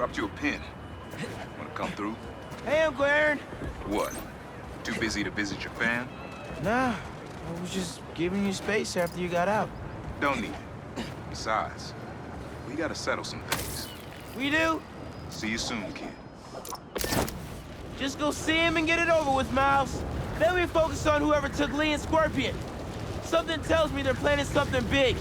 Dropped you a pin. Wanna come through? Hey, Uncle Aaron. What? Too busy to visit your fam? Nah, I was just giving you space after you got out. Don't need it. Besides, we gotta settle some things. We do? See you soon, kid. Just go see him and get it over with, Miles. Then we focus on whoever took Lee and Scorpion. Something tells me they're planning something big.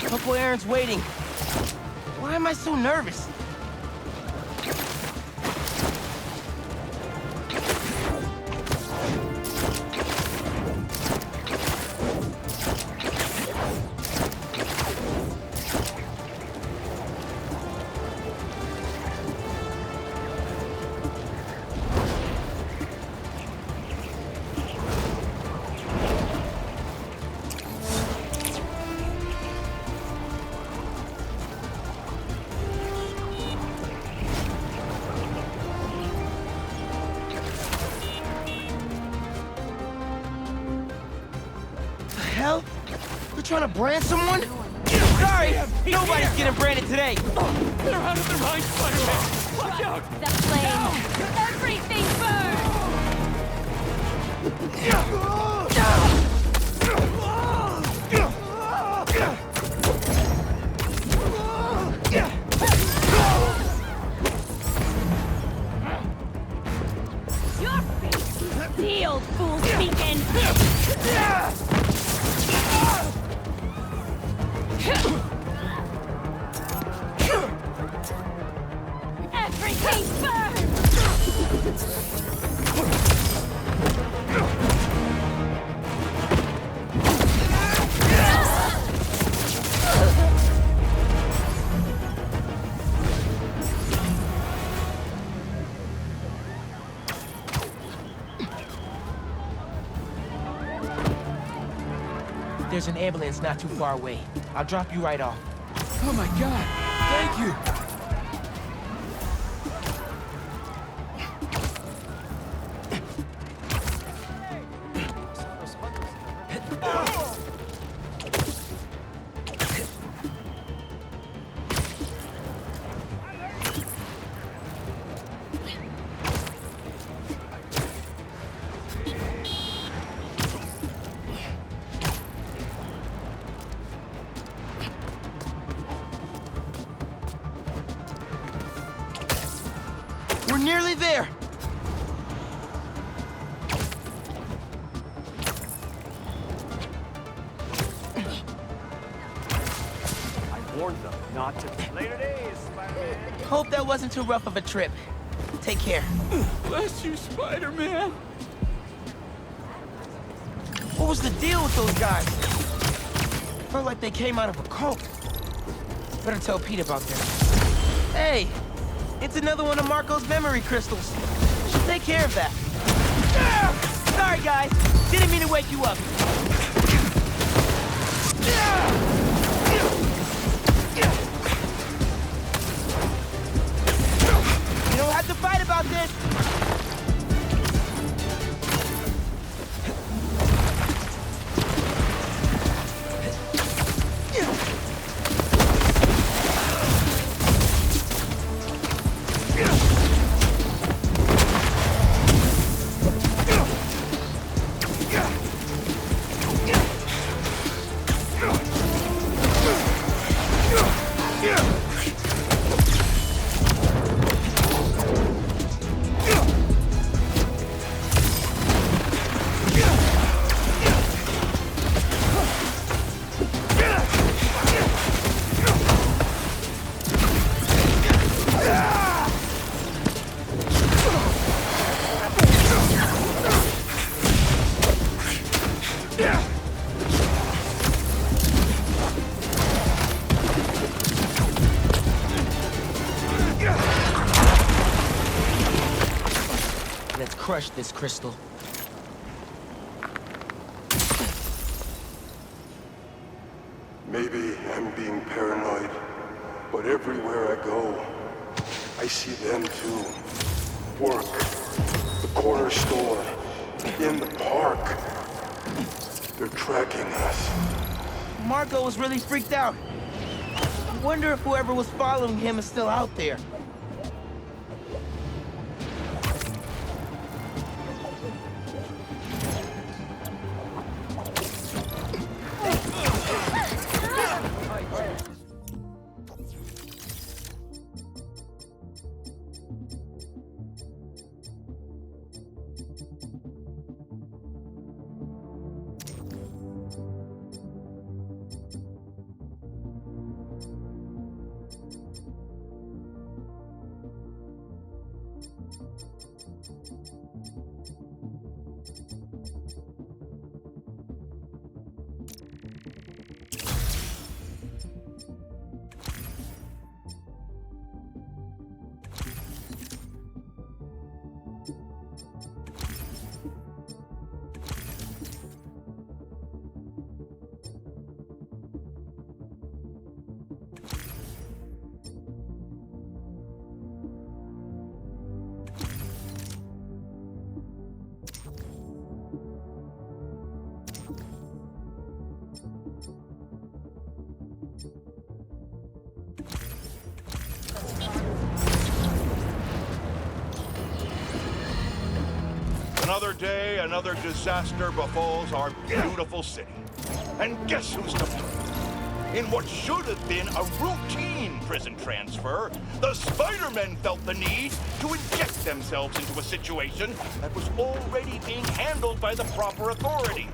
Uncle Aaron's waiting. Why am I so nervous? Hell? We're trying to brand someone? Sorry, nobody's getting branded today. They're out of their minds, Spider-Man! Watch out! The flame! Everything burns! Your face is sealed, fool speaking! Everything burns! There's an ambulance not too far away. I'll drop you right off. Oh my god! Thank you! We're nearly there. I warned them not to. Later days, Spider-Man! Hope that wasn't too rough of a trip. Take care. Bless you, Spider-Man! What was the deal with those guys? Felt like they came out of a cult. Better tell Pete about them. Hey, it's another one of Marco's memory crystals. Should take care of that. Sorry, guys. Didn't mean to wake you up. You don't have to fight about this. Yeah. Let's crush this crystal. Maybe I'm being paranoid, but everywhere I go, I see them too. Work, the corner store, in the park. They're tracking us. Marco was really freaked out. I wonder if whoever was following him is still out there. Another day, another disaster befalls our beautiful city. And guess who's to blame? In what should have been a routine prison transfer, the Spider-Men felt the need to inject themselves into a situation that was already being handled by the proper authorities,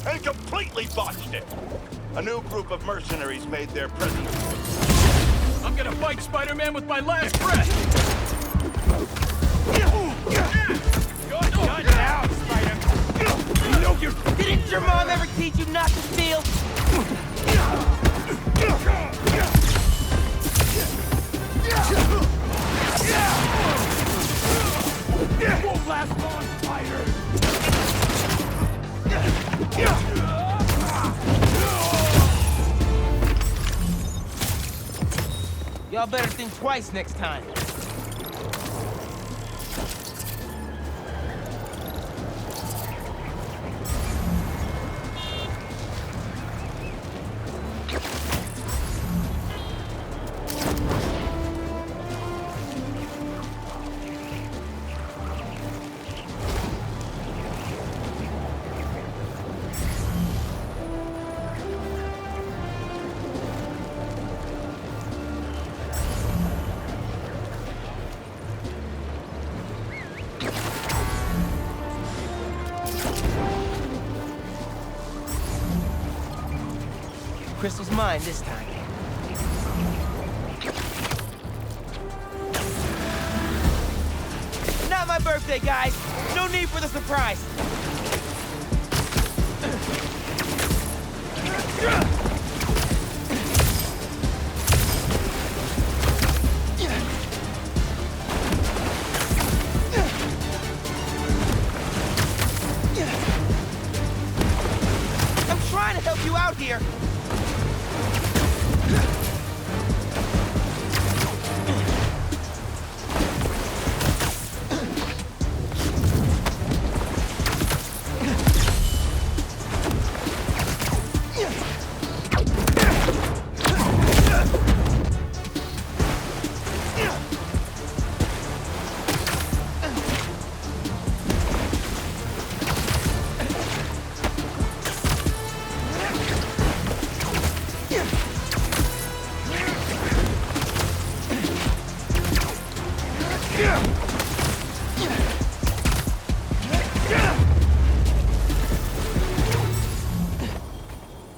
and completely botched it. A new group of mercenaries made their presence. I'm gonna fight Spider-Man with my last breath! You're done now, Spider-Man! No, didn't your mom ever teach you not to steal? Won't last long, Spider! Y'all better think twice next time. Crystal's mine this time. Not my birthday, guys. No need for the surprise. I'm trying to help you out here.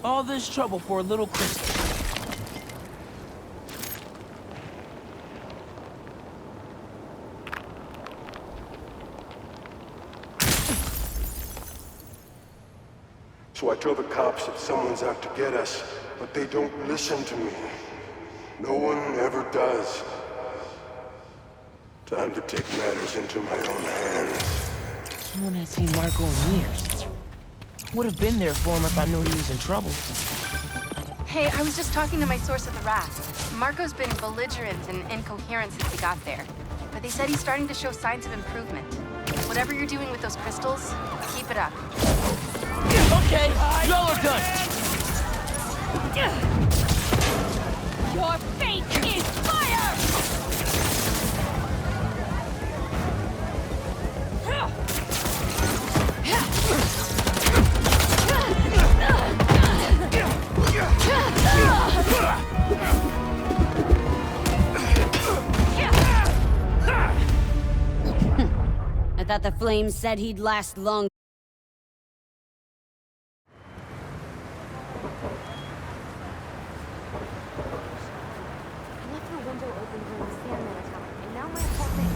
All this trouble for a little crystal. So I tell the cops that someone's out to get us, but they don't listen to me. No one ever does. Time to take matters into my own hands. No one had seen Marco in years. Would have been there for him if I knew he was in trouble. Hey, I was just talking to my source at the raft. Marco's been belligerent and incoherent since he got there. But they said he's starting to show signs of improvement. Whatever you're doing with those crystals, keep it up. Okay, y'all are done. Your fate is fire! I thought the flames said he'd last long. I left the window open during the Sandman attack, and now my whole thing.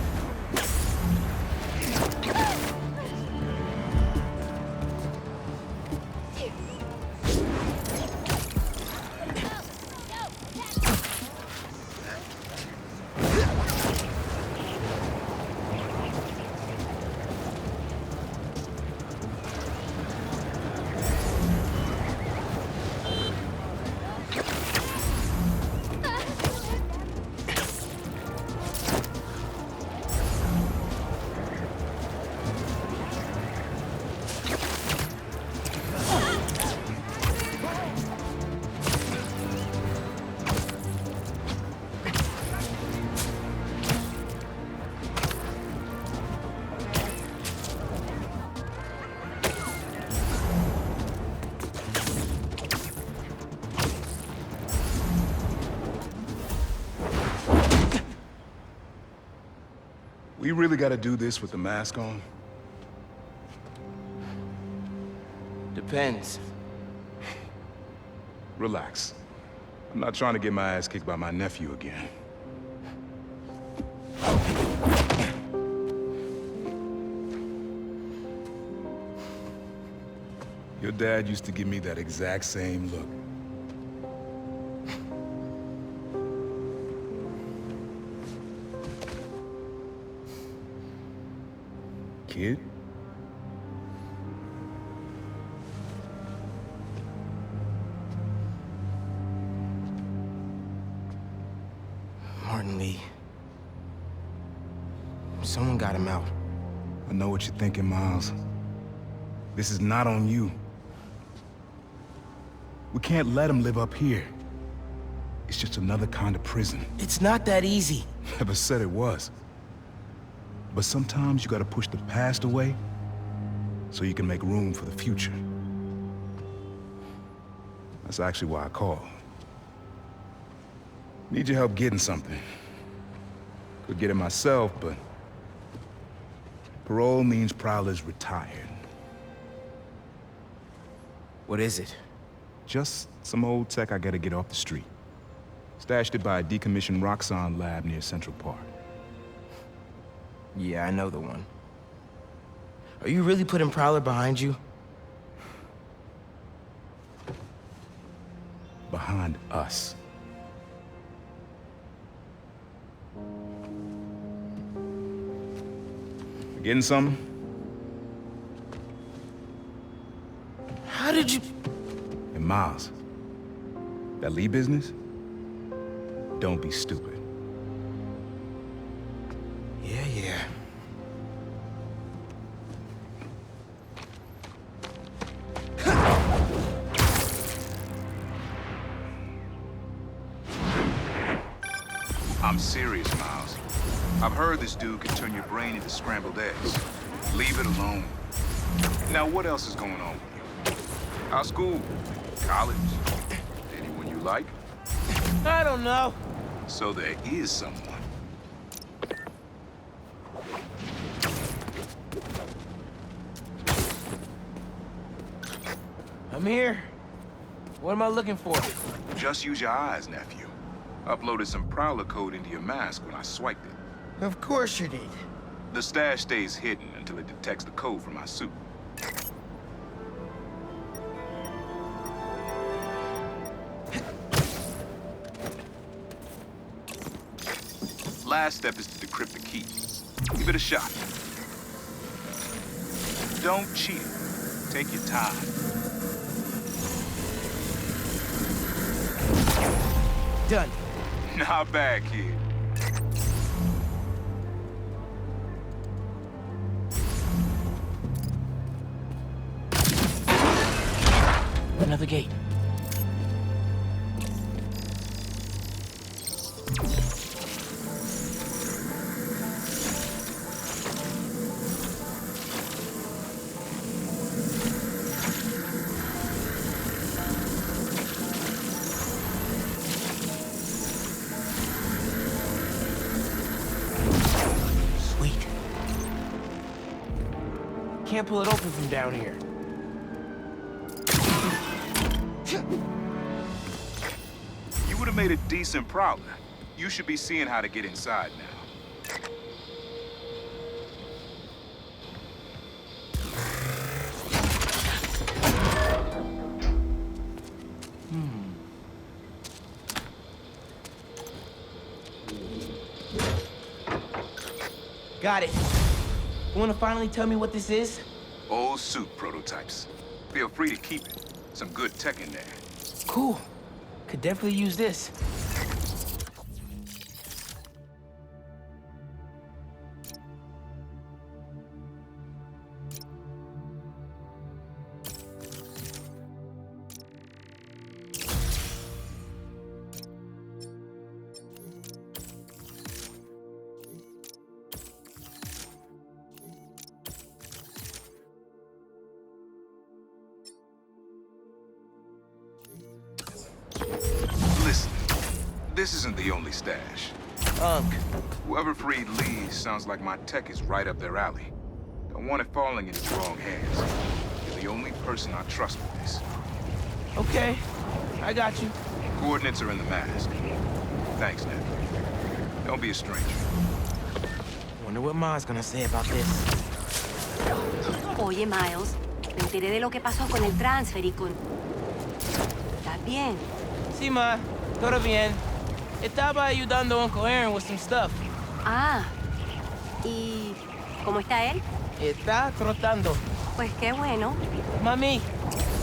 We really gotta do this with the mask on? Depends. Relax. I'm not trying to get my ass kicked by my nephew again. Your dad used to give me that exact same look. Kid? Martin Lee. Someone got him out. I know what you're thinking, Miles. This is not on you. We can't let him live up here. It's just another kind of prison. It's not that easy. Never said it was. But sometimes you gotta push the past away so you can make room for the future. That's actually why I called. Need your help getting something. Could get it myself, but parole means Prowler's retired. What is it? Just some old tech I gotta get off the street. Stashed it by a decommissioned Roxxon lab near Central Park. Yeah, I know the one. Are you really putting Prowler behind you? Behind us. Getting something? How did you... And Miles, that Lee business? Don't be stupid. Yeah. I'm serious, Miles. I've heard this dude can turn your brain into scrambled eggs. Leave it alone. Now, what else is going on with you? How's school? College? Anyone you like? I don't know. So there is someone. I'm here. What am I looking for? Just use your eyes, nephew. Uploaded some Prowler code into your mask when I swiped it. Of course you did. The stash stays hidden until it detects the code from my suit. Last step is to decrypt the key. Give it a shot. Don't cheat. Take your time. Done. Not bad, kid. Another gate. Sweet. Can't pull it open from down here. You would have made a decent prowler. You should be seeing how to get inside now. Got it. You wanna finally tell me what this is? Old suit prototypes. Feel free to keep it. Some good tech in there. Cool. Could definitely use this. Listen, this isn't the only stash. Unk. Whoever freed Lee sounds like my tech is right up their alley. Don't want it falling in his wrong hands. You're the only person I trust with this. Okay, I got you. Coordinates are in the mask. Thanks, Ned. Don't be a stranger. Wonder what Ma's gonna say about this. Oye, Miles, me enteré de lo que pasó con el transfer y con... ¿Estás bien? Sí, Ma. Todo bien. Estaba ayudando a Uncle Aaron with some stuff. Ah, ¿y cómo está él? Está trotando. Pues qué bueno. Mami,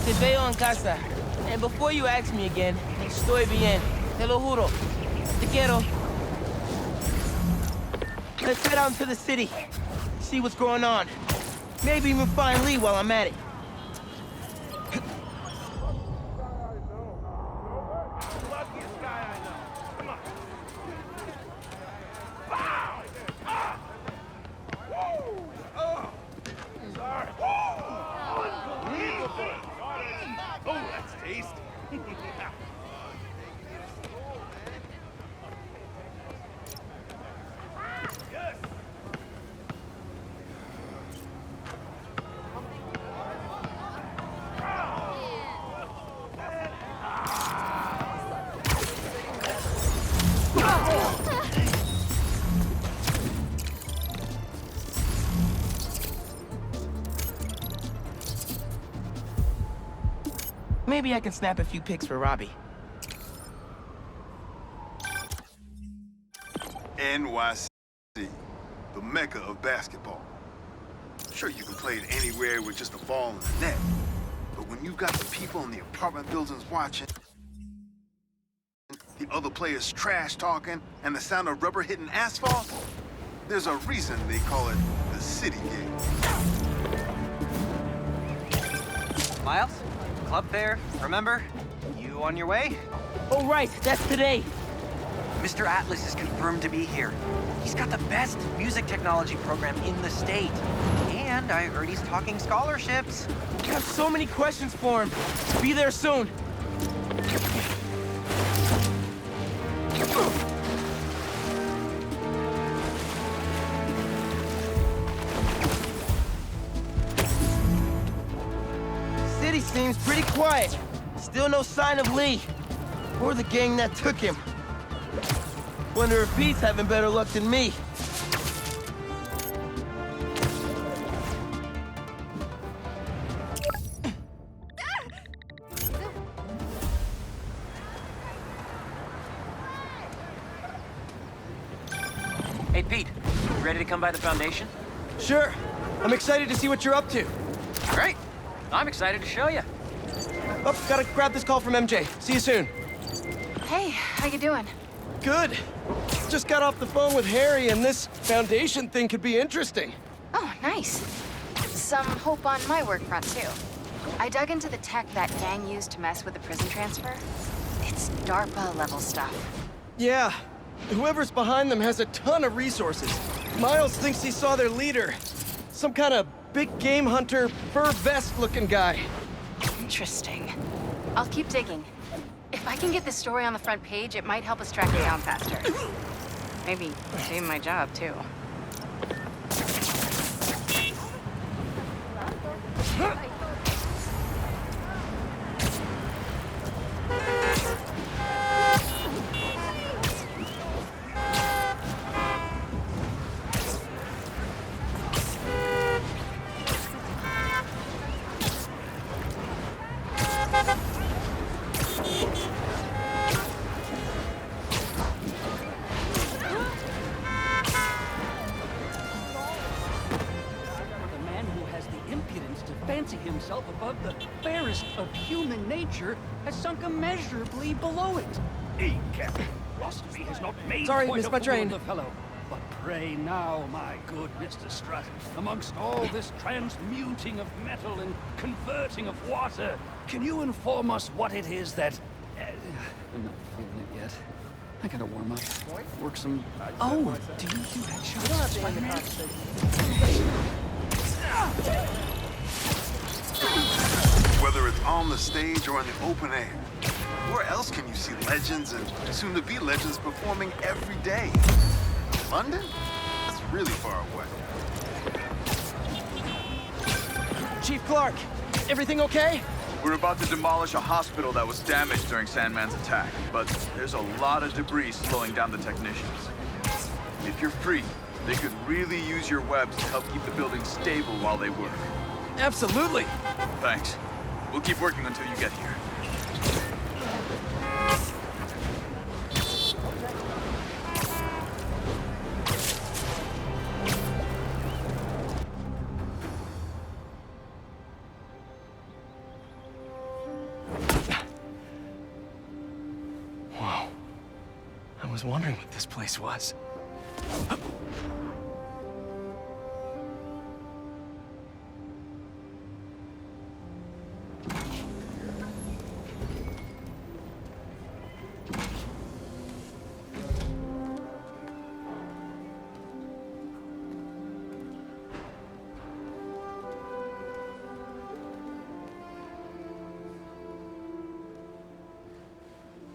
te veo en casa. And before you ask me again, estoy bien. Te lo juro. Te quiero. Let's head out to the city. See what's going on. Maybe even find Lee while I'm at it. Luckiest guy I know. Come on. Sorry. Unbelievable. Oh, that's tasty. Yes. Maybe I can snap a few pics for Robbie. NYC, the mecca of basketball. Sure, you can play it anywhere with just a ball and a net. But when you've got the people in the apartment buildings watching, the other players trash talking, and the sound of rubber hitting asphalt, there's a reason they call it the city game. Miles? Club fair, remember? You on your way? Oh, right, that's today. Mr. Atlas is confirmed to be here. He's got the best music technology program in the state. And I heard he's talking scholarships. I have so many questions for him. Be there soon. City seems pretty quiet. Still no sign of Lee. Or the gang that took him. Wonder if Pete's having better luck than me. Hey, Pete, you ready to come by the Foundation? Sure. I'm excited to see what you're up to. Great. I'm excited to show you. Oh, gotta grab this call from MJ. See you soon. Hey, how you doing? Good. Just got off the phone with Harry, and this Foundation thing could be interesting. Oh, nice. Some hope on my work front, too. I dug into the tech that gang used to mess with the prison transfer. It's DARPA-level stuff. Yeah. Whoever's behind them has a ton of resources. Miles thinks he saw their leader. Some kind of big game hunter, fur vest-looking guy. Interesting. I'll keep digging. If I can get this story on the front page, it might help us track it down faster. Maybe save my job, too. Fancy himself above the fairest of human nature has sunk immeasurably below it. He, Captain, philosophy has not made Sorry, quite missed a my fool train. of the fellow. But pray now, my good Mr. Strutt, amongst all this transmuting of metal and converting of water, can you inform us what it is that... I'm not feeling it yet. I gotta warm up. Work some... Oh, do you do headshots, Spider-Man? Whether it's on the stage or in the open air, where else can you see legends and soon-to-be legends performing every day? London? That's really far away. Chief Clark, everything okay? We're about to demolish a hospital that was damaged during Sandman's attack, but there's a lot of debris slowing down the technicians. If you're free, they could really use your webs to help keep the building stable while they work. Absolutely. Thanks. We'll keep working until you get here. Whoa. I was wondering what this place was.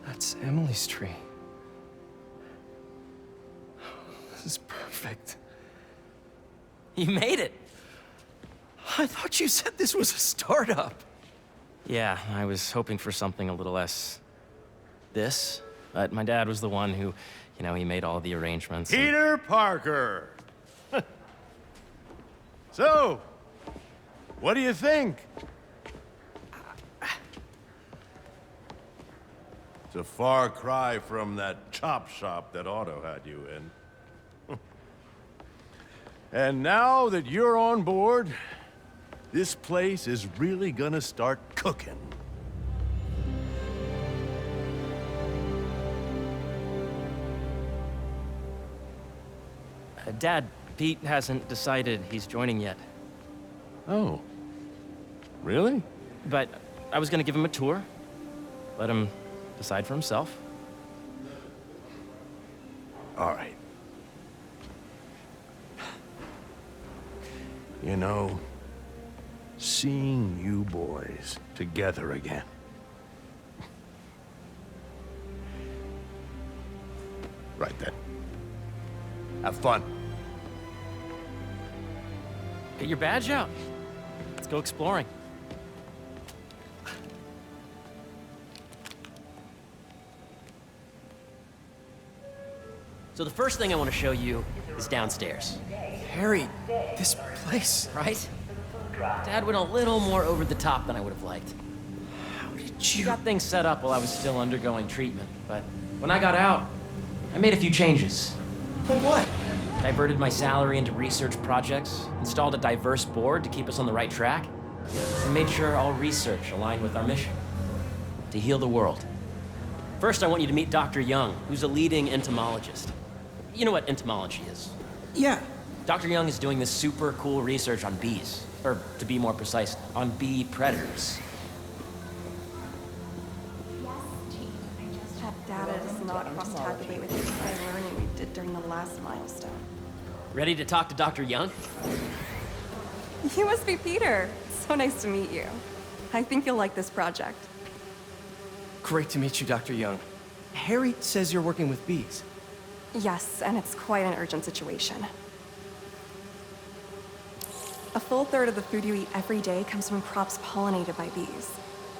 That's Emily's tree. This is perfect. You made it. I thought you said this was a startup. Yeah, I was hoping for something a little less... this. But my dad was the one who, you know, he made all the arrangements. Peter Parker! So, what do you think? It's a far cry from that chop shop that Otto had you in. And now that you're on board, this place is really gonna start cooking. Dad, Pete hasn't decided he's joining yet. Oh. Really? But I was gonna give him a tour. Let him decide for himself. All right. You know, seeing you boys together again. Right then. Have fun. Get your badge out. Let's go exploring. So the first thing I want to show you is downstairs. Harry, this place... Right? Dad went a little more over the top than I would have liked. How did He you... got things set up while I was still undergoing treatment, but when I got out, I made a few changes. But what? Diverted my salary into research projects, installed a diverse board to keep us on the right track. and made sure all research aligned with our mission. To heal the world. First, I want you to meet Dr. Young, who's a leading entomologist. You know what entomology is? Yeah. Dr. Young is doing this super cool research on bees. Or, to be more precise, on bee predators. That data does not cross-tabulate with the high learning we did during the last milestone. Ready to talk to Dr. Young? You must be Peter. So nice to meet you. I think you'll like this project. Great to meet you, Dr. Young. Harry says you're working with bees. Yes, and it's quite an urgent situation. A full third of the food you eat every day comes from crops pollinated by bees.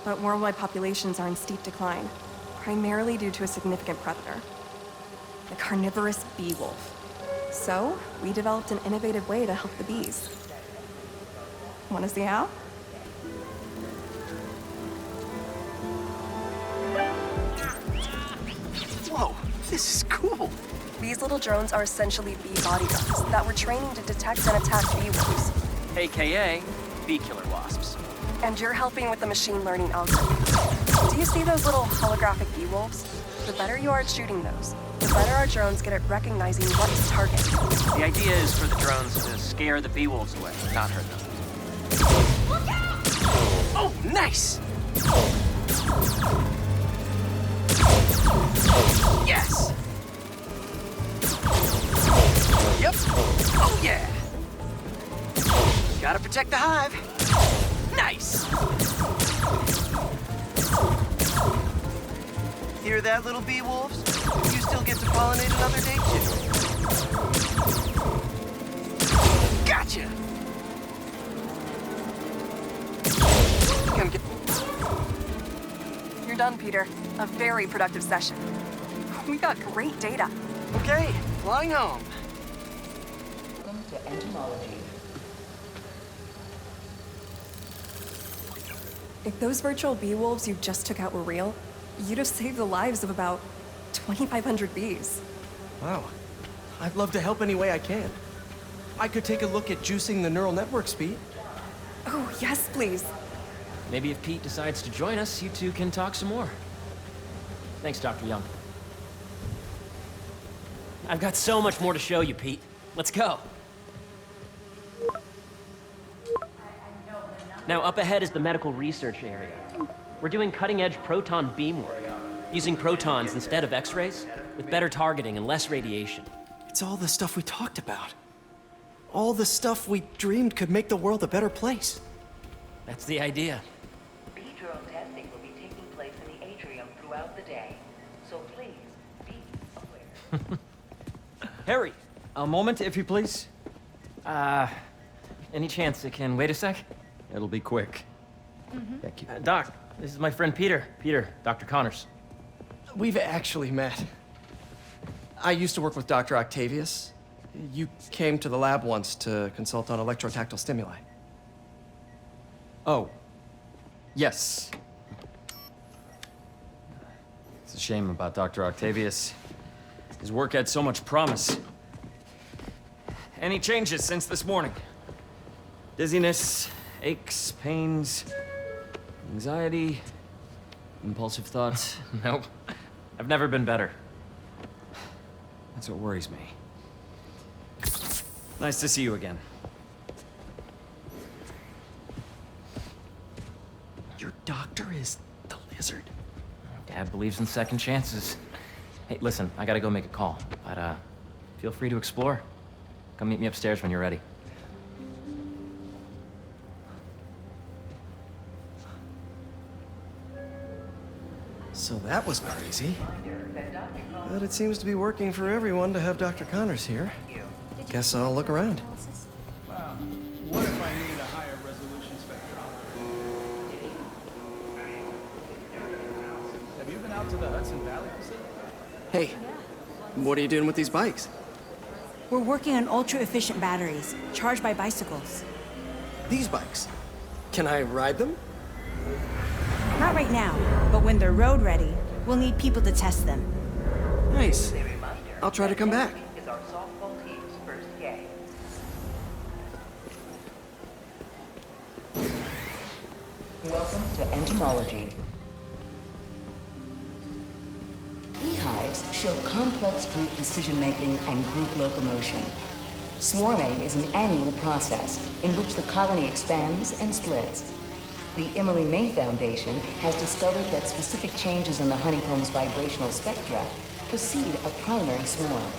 But worldwide populations are in steep decline, primarily due to a significant predator, the carnivorous bee wolf. So, we developed an innovative way to help the bees. Want to see how? Whoa, this is cool. These little drones are essentially bee bodyguards that we're training to detect and attack bee wolves. AKA bee killer wasps. And you're helping with the machine learning algorithm. Do you see those little holographic bee wolves? The better you are at shooting those, the better our drones get at recognizing what to target. The idea is for the drones to scare the bee wolves away, not hurt them. Look out! Oh, nice! Yes! Yep. Oh, yeah! Gotta protect the hive. Nice! Hear that, little bee wolves? You still get to pollinate another day, too. Gotcha! You're done, Peter. A very productive session. We got great data. Okay, flying home. Welcome to entomology. If those virtual bee wolves you just took out were real, you'd have saved the lives of about 2,500 bees. Wow. I'd love to help any way I can. I could take a look at juicing the neural network speed. Oh, yes, please. Maybe if Pete decides to join us, you two can talk some more. Thanks, Dr. Young. I've got so much more to show you, Pete. Let's go. Now, up ahead is the medical research area. We're doing cutting-edge proton beam work, using protons instead of X-rays, with better targeting and less radiation. It's all the stuff we talked about. All the stuff we dreamed could make the world a better place. That's the idea. Bee drone testing will be taking place in the atrium throughout the day, so please be aware. Harry, a moment, if you please. Any chance it can wait a sec? It'll be quick. Thank you. Doc, this is my friend Peter. Peter, Dr. Connors. We've actually met. I used to work with Dr. Octavius. You came to the lab once to consult on electrotactile stimuli. Oh. Yes. It's a shame about Dr. Octavius. His work had so much promise. Any changes since this morning? Dizziness, aches, pains, anxiety, impulsive thoughts? Nope. I've never been better. That's what worries me. Nice to see you again. Your doctor is the lizard. Dad believes in second chances. Hey, listen, I gotta go make a call, but feel free to explore. Come meet me upstairs when you're ready. So that was crazy. But it seems to be working for everyone to have Dr. Connors here. Guess I'll look around. Wow. What if I needed a higher resolution spectrometer? Have you been out to the Hudson Valley facility? Hey, what are you doing with these bikes? We're working on ultra-efficient batteries, charged by bicycles. These bikes? Can I ride them? Not right now, but when they're road ready, we'll need people to test them. Nice. I'll try to come back. Is our softball team's first game. Welcome to entomology. Beehives show complex group decision-making and group locomotion. Swarming is an annual process in which the colony expands and splits. The Emily May Foundation has discovered that specific changes in the honeycomb's vibrational spectra precede a primary swarm.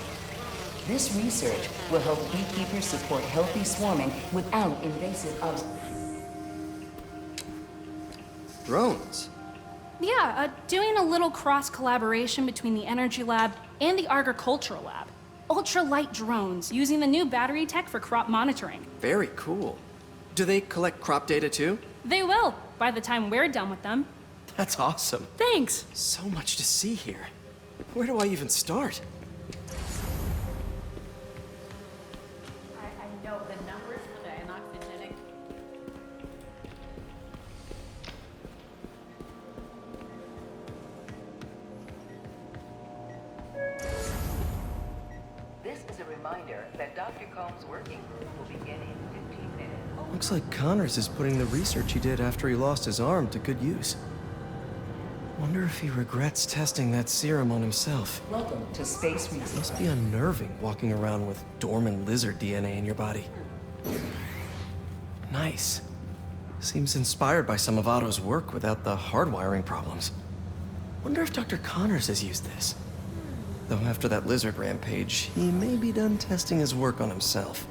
This research will help beekeepers support healthy swarming without invasive Drones? Yeah, doing a little cross-collaboration between the Energy Lab and the Agricultural Lab. Ultra-light drones using the new battery tech for crop monitoring. Very cool. Do they collect crop data too? They will, by the time we're done with them. That's awesome. Thanks. So much to see here. Where do I even start? I know the numbers for the anoxygenic. This is a reminder that Dr. Combs' working group will begin in 15 minutes. Looks like Connors is putting the research he did after he lost his arm to good use. Wonder if he regrets testing that serum on himself. Welcome to Space Research. Must be unnerving walking around with dormant lizard DNA in your body. Nice. Seems inspired by some of Otto's work without the hardwiring problems. Wonder if Dr. Connors has used this. Though after that lizard rampage, he may be done testing his work on himself.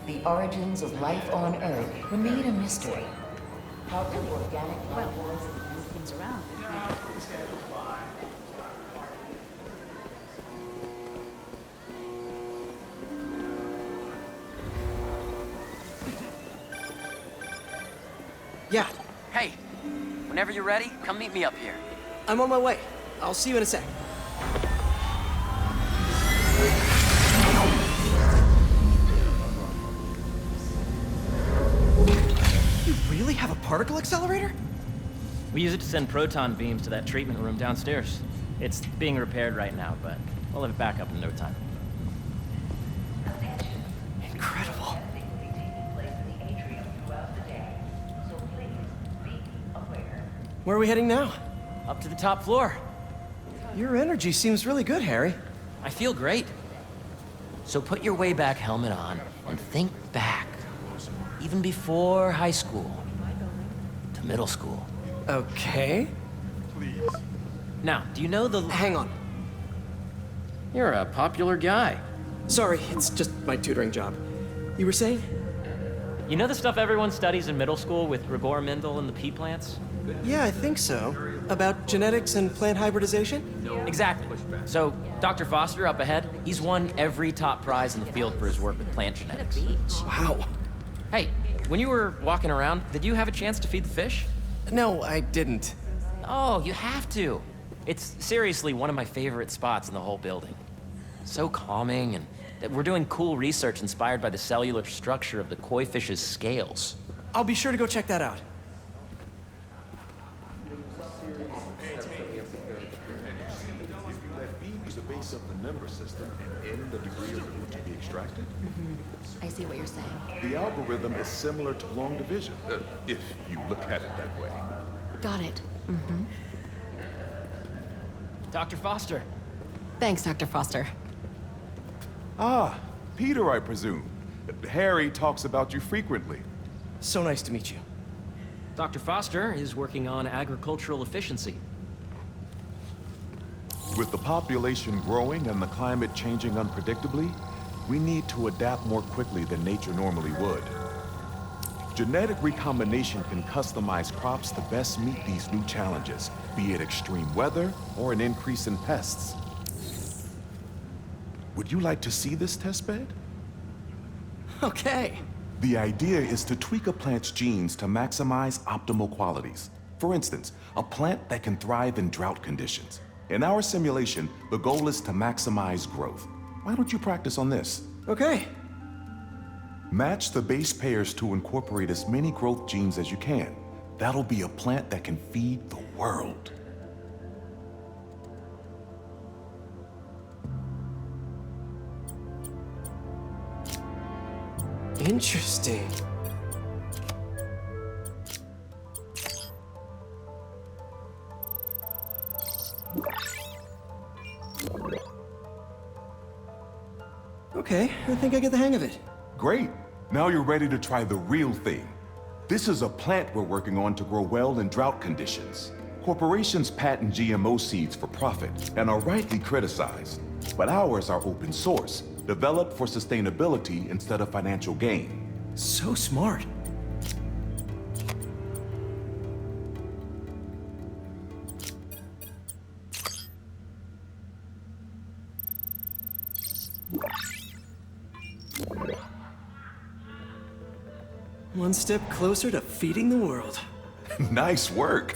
The origins of life on Earth remain a mystery. How can organic life forms move things around? Yeah. Hey, whenever you're ready, come meet me up here. I'm on my way. I'll see you in a sec. You really have a particle accelerator? We use it to send proton beams to that treatment room downstairs. It's being repaired right now, but we'll have it back up in no time. Incredible. Where are we heading now? Up to the top floor. Your energy seems really good, Harry. I feel great. So put your way back helmet on and think back. Even before high school. To middle school. Okay. Please. Now, do you know the... Hang on. You're a popular guy. Sorry, it's just my tutoring job. You were saying? You know the stuff everyone studies in middle school with Gregor Mendel and the pea plants? Yeah, I think so. About genetics and plant hybridization? Exactly. So, Dr. Foster up ahead, he's won every top prize in the field for his work with plant genetics. Wow. Hey, when you were walking around, did you have a chance to feed the fish? No, I didn't. Oh, you have to. It's seriously one of my favorite spots in the whole building. So calming, and we're doing cool research inspired by the cellular structure of the koi fish's scales. I'll be sure to go check that out. The base of the number system and n the degree of root to be extracted? I see what you're saying. The algorithm is similar to long division, if you look at it that way. Got it. Dr. Foster. Thanks, Dr. Foster. Ah, Peter, I presume. Harry talks about you frequently. So nice to meet you. Dr. Foster is working on agricultural efficiency. With the population growing and the climate changing unpredictably, we need to adapt more quickly than nature normally would. Genetic recombination can customize crops to best meet these new challenges, be it extreme weather or an increase in pests. Would you like to see this testbed? Okay. The idea is to tweak a plant's genes to maximize optimal qualities. For instance, a plant that can thrive in drought conditions. In our simulation, the goal is to maximize growth. Why don't you practice on this? Okay. Match the base pairs to incorporate as many growth genes as you can. That'll be a plant that can feed the world. Interesting. Okay, I think I get the hang of it. Great. Now you're ready to try the real thing. This is a plant we're working on to grow well in drought conditions. Corporations patent GMO seeds for profit and are rightly criticized. But ours are open source, developed for sustainability instead of financial gain. So smart. One step closer to feeding the world. Nice work.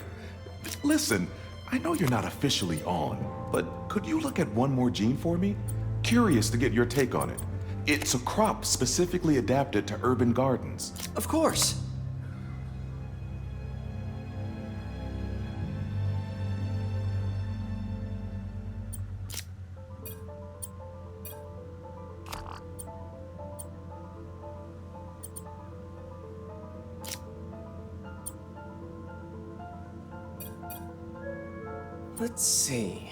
Listen, I know you're not officially on, but could you look at one more gene for me? Curious to get your take on it. It's a crop specifically adapted to urban gardens. Of course. Let's see.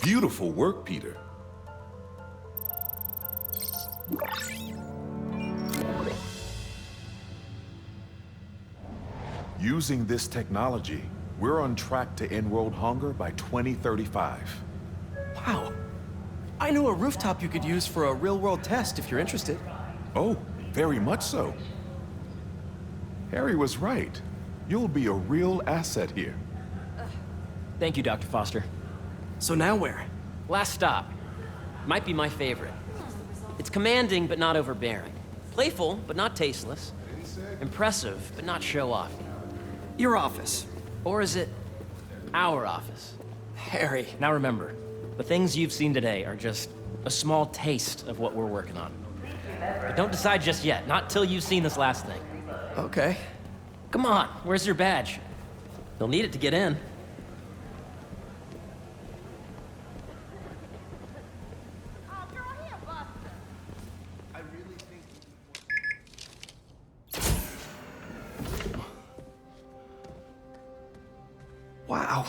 Beautiful work, Peter. Using this technology, we're on track to end world hunger by 2035. Wow. I know a rooftop you could use for a real-world test if you're interested. Oh, very much so. Harry was right. You'll be a real asset here. Thank you, Dr. Foster. So now where? Last stop. Might be my favorite. It's commanding, but not overbearing. Playful, but not tasteless. Impressive, but not show-off. Your office. Or is it our office? Harry. Now remember, the things you've seen today are just a small taste of what we're working on. But don't decide just yet, not till you've seen this last thing. Okay. Come on, where's your badge? You'll need it to get in. Wow.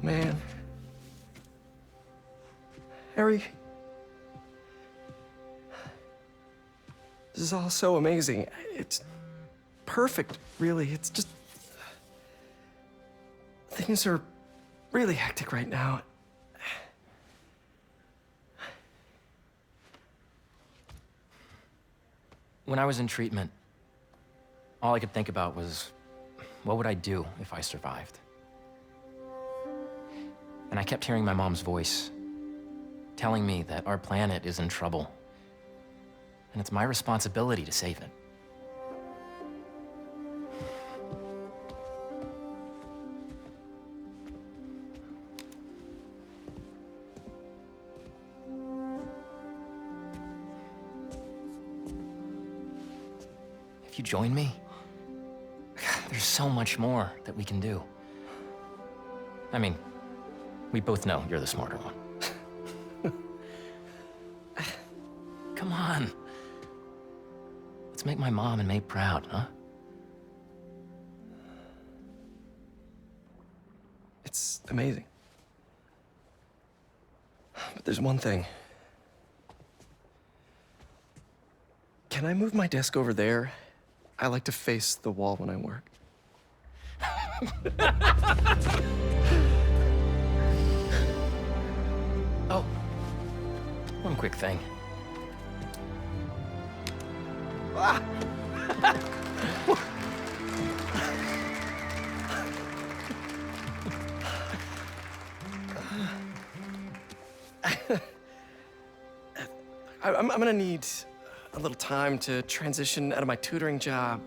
Man. Harry. This is all so amazing. It's perfect, really. It's just... Things are really hectic right now. When I was in treatment, all I could think about was, what would I do if I survived? And I kept hearing my mom's voice, telling me that our planet is in trouble, and it's my responsibility to save it. If you join me, there's so much more that we can do. I mean, we both know you're the smarter one. Come on. Let's make my mom and May proud, huh? It's amazing. But there's one thing. Can I move my desk over there? I like to face the wall when I work. Oh, one quick thing. Ah! I'm gonna need a little time to transition out of my tutoring job.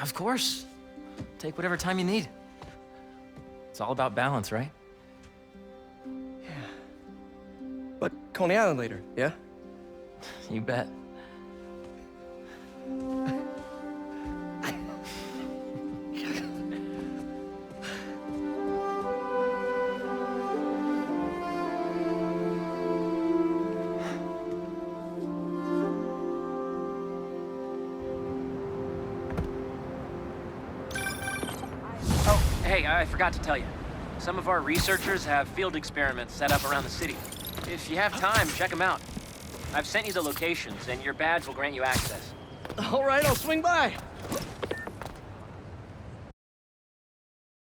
Of course. Take whatever time you need. It's all about balance, right? But Coney Island later, yeah? You bet. Hey, I forgot to tell you. Some of our researchers have field experiments set up around the city. If you have time, check them out. I've sent you the locations, and your badge will grant you access. All right, I'll swing by.